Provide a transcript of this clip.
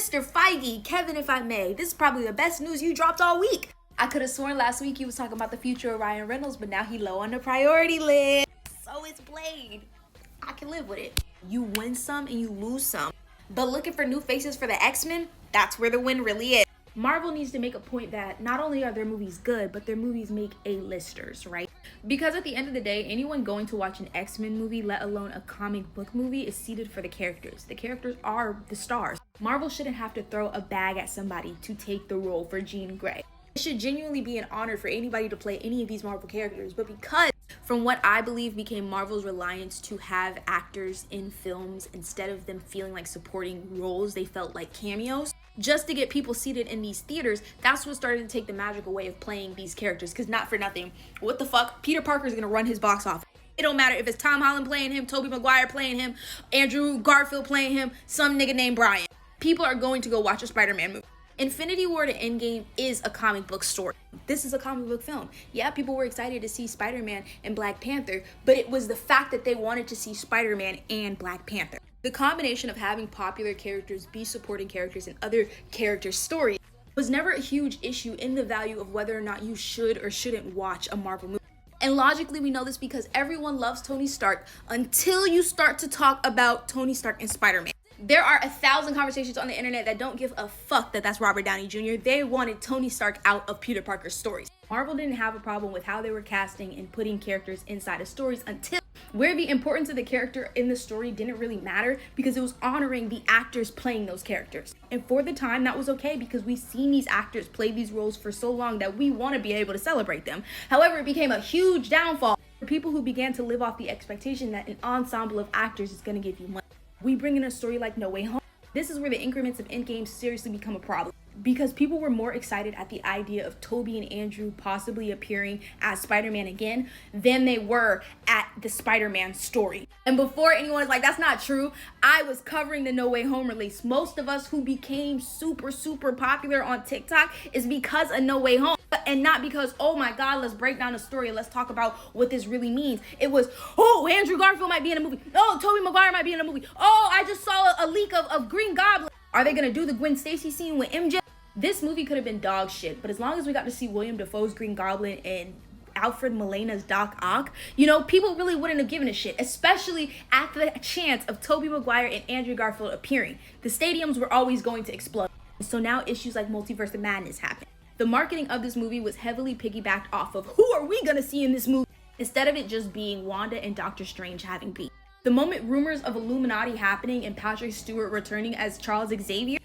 Mr. Feige, Kevin, if I may, this is probably the best news you dropped all week. I could have sworn last week he was talking about the future of Ryan Reynolds, but now he low on the priority list. So it's Blade. I can live with it. You win some and you lose some. But looking for new faces for the X-Men, that's where the win really is. Marvel needs to make a point that not only are their movies good, but their movies make A-listers, right? Because at the end of the day, anyone going to watch an X-Men movie, let alone a comic book movie, is seated for the characters. The characters are the stars. Marvel shouldn't have to throw a bag at somebody to take the role for Jean Grey. It should genuinely be an honor for anybody to play any of these Marvel characters, but because from what I believe became Marvel's reliance to have actors in films instead of them feeling like supporting roles, they felt like cameos. Just to get people seated in these theaters, that's what started to take the magic away of playing these characters. Because not for nothing, what the fuck? Peter Parker is going to run his box office. It don't matter if it's Tom Holland playing him, Tobey Maguire playing him, Andrew Garfield playing him, some nigga named Brian. People are going to go watch a Spider-Man movie. Infinity War to Endgame is a comic book story. This is a comic book film. Yeah, people were excited to see Spider-Man and Black Panther, but it was the fact that they wanted to see Spider-Man and Black Panther. The combination of having popular characters be supporting characters in other characters' stories was never a huge issue in the value of whether or not you should or shouldn't watch a Marvel movie. And logically, we know this because everyone loves Tony Stark until you start to talk about Tony Stark and Spider-Man. There are 1,000 conversations on the internet that don't give a fuck that that's Robert Downey Jr. They wanted Tony Stark out of Peter Parker's stories. Marvel didn't have a problem with how they were casting and putting characters inside of stories until where the importance of the character in the story didn't really matter because it was honoring the actors playing those characters. And for the time, that was okay because we've seen these actors play these roles for so long that we want to be able to celebrate them. However, it became a huge downfall for people who began to live off the expectation that an ensemble of actors is going to give you money. We bring in a story like No Way Home. This is where the increments of Endgame seriously become a problem because people were more excited at the idea of Tobey and Andrew possibly appearing as Spider-Man again than they were at the Spider-Man story. And before anyone is like, that's not true, I was covering the No Way Home release. Most of us who became super popular on TikTok is because of No Way Home. And not because, oh my God, let's break down the story and let's talk about what this really means. It was, oh, Andrew Garfield might be in a movie. Oh, Tobey Maguire might be in a movie. Oh, I just saw a leak of Green Goblin. Are they gonna do the Gwen Stacy scene with MJ? This movie could have been dog shit, but as long as we got to see William Dafoe's Green Goblin and Alfred Molina's Doc Ock, people really wouldn't have given a shit, especially at the chance of Tobey Maguire and Andrew Garfield appearing. The stadiums were always going to explode. So now issues like Multiverse of Madness happen. The marketing of this movie was heavily piggybacked off of who are we gonna see in this movie, instead of it just being Wanda and Doctor Strange having beef. The moment rumors of Illuminati happening and Patrick Stewart returning as Charles Xavier,